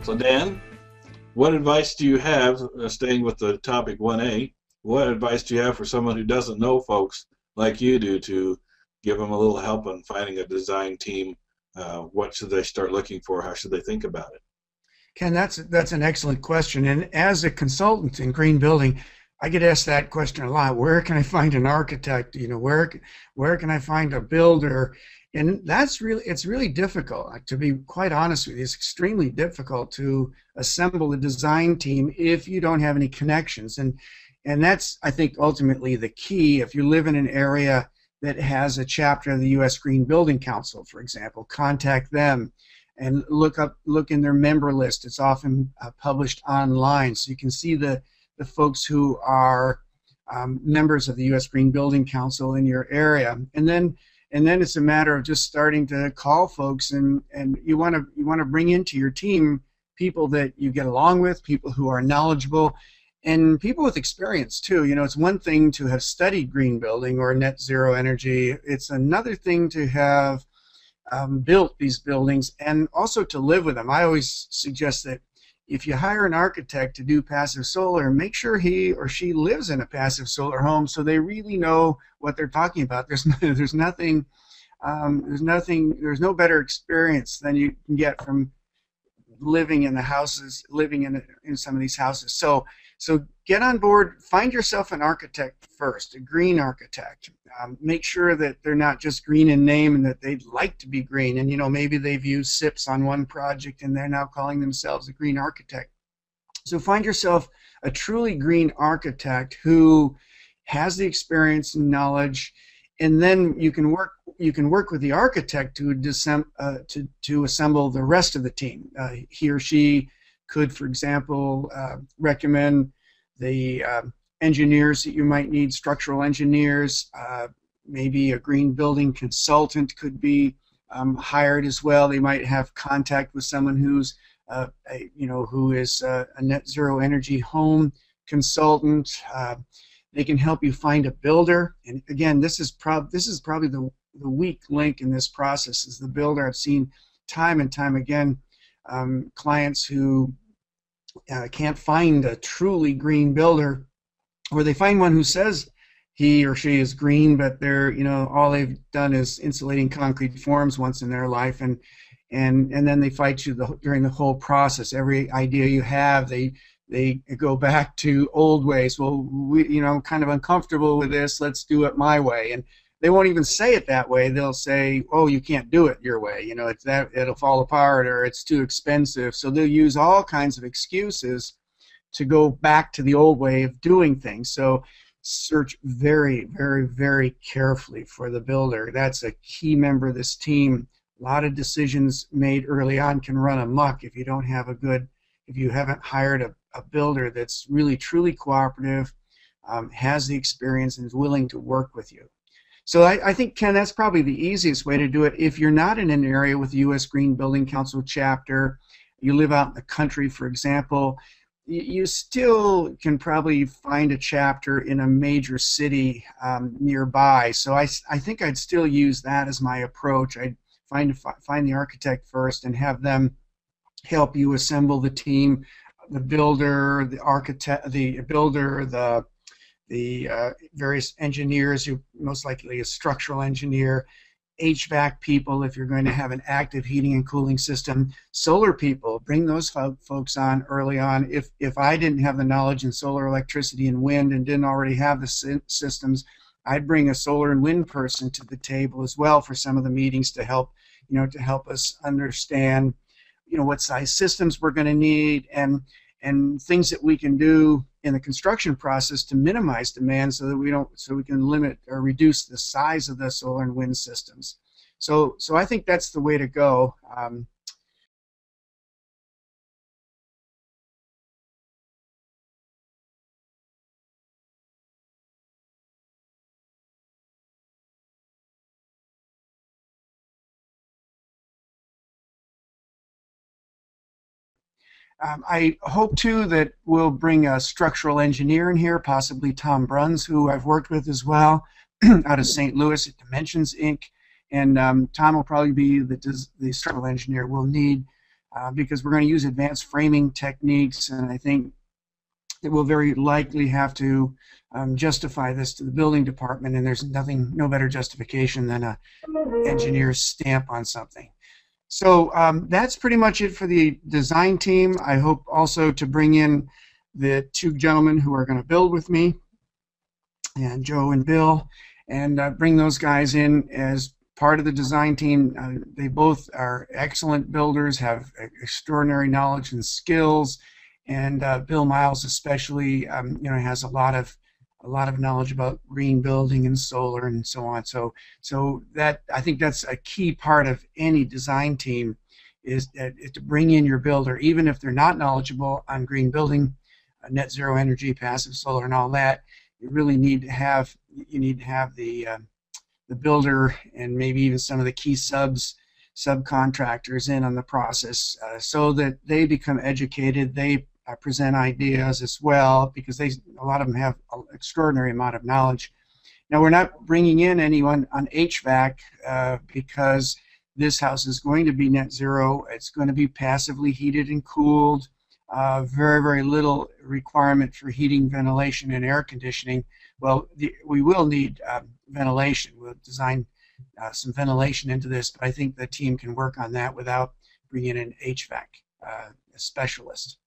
So Dan, what advice do you have, staying with the topic 1A, what advice do you have for someone who doesn't know folks like you do to give them a little help on finding a design team? What should they start looking for? How should they think about it? Ken, that's an excellent question. And as a consultant in green building, I get asked that question a lot. Where can I find an architect? Where can I find a builder? And it's really difficult. To be quite honest with you, it's extremely difficult to assemble a design team if you don't have any connections. And that's, I think, ultimately the key. If you live in an area that has a chapter of the U.S. Green Building Council, for example, contact them and look in their member list. It's often published online, so you can see the folks who are members of the U.S. Green Building Council in your area, and then it's a matter of just starting to call folks, and you want to bring into your team people that you get along with, people who are knowledgeable, and people with experience too. It's one thing to have studied green building or net zero energy. It's another thing to have built these buildings and also to live with them. I always suggest that if you hire an architect to do passive solar, make sure he or she lives in a passive solar home so they really know what they're talking about. There's no better experience than you can get from living in the houses, living in some of these houses. So get on board, find yourself an architect first, a green architect. Make sure that they're not just green in name and that they'd like to be green. And maybe they've used SIPs on one project and they're now calling themselves a green architect. So find yourself a truly green architect who has the experience and knowledge, and then you can work with the architect to assemble the rest of the team. He or she could, for example, recommend the engineers that you might need, structural engineers. Maybe a green building consultant could be hired as well. They might have contact with someone who's who is a net zero energy home consultant. They can help you find a builder. And again, this is probably the weak link in this process, is the builder. I've seen time and time again clients who can't find a truly green builder, or they find one who says he or she is green, but they're all they've done is insulating concrete forms once in their life, and then they fight you during the whole process. Every idea you have, they go back to old ways. Well, I'm kind of uncomfortable with this. Let's do it my way. And they won't even say it that way. They'll say, "Oh, you can't do it your way. It'll fall apart, or it's too expensive." So they'll use all kinds of excuses to go back to the old way of doing things. So search very, very, very carefully for the builder. That's a key member of this team. A lot of decisions made early on can run amok if you haven't hired a builder that's really truly cooperative, has the experience, and is willing to work with you. So I think, Ken, that's probably the easiest way to do it. If you're not in an area with the U.S. Green Building Council chapter, you live out in the country, for example, you still can probably find a chapter in a major city nearby. So I think I'd still use that as my approach. I'd find the architect first and have them help you assemble the team, the builder, the architect, the builder, the various engineers, who most likely a structural engineer, HVAC people if you're going to have an active heating and cooling system, solar people. Bring those folks on early on. If I didn't have the knowledge in solar, electricity, and wind, and didn't already have the systems, I'd bring a solar and wind person to the table as well for some of the meetings to help us understand what size systems we're going to need, and things that we can do in the construction process to minimize demand so we can limit or reduce the size of the solar and wind systems. So I think that's the way to go. I hope, too, that we'll bring a structural engineer in here, possibly Tom Bruns, who I've worked with as well, out of St. Louis at Dimensions Inc. And Tom will probably be the structural engineer we'll need because we're going to use advanced framing techniques, and I think that we'll very likely have to justify this to the building department, and there's no better justification than a engineer's stamp on something. So that's pretty much it for the design team. I hope also to bring in the two gentlemen who are going to build with me, and Joe and Bill, and bring those guys in as part of the design team. They both are excellent builders, have extraordinary knowledge and skills, and Bill Miles especially, has a lot of knowledge about green building and solar and so on. So that, I think that's a key part of any design team, is to bring in your builder, even if they're not knowledgeable on green building, net zero energy, passive solar, and all that. You really need to have the builder and maybe even some of the key subcontractors in on the process, so that they become educated. They present ideas as well, because a lot of them have an extraordinary amount of knowledge. Now, we're not bringing in anyone on HVAC because this house is going to be net zero. It's going to be passively heated and cooled. Very, very little requirement for heating, ventilation, and air conditioning. Well, we will need ventilation. We'll design some ventilation into this, but I think the team can work on that without bringing in an HVAC specialist.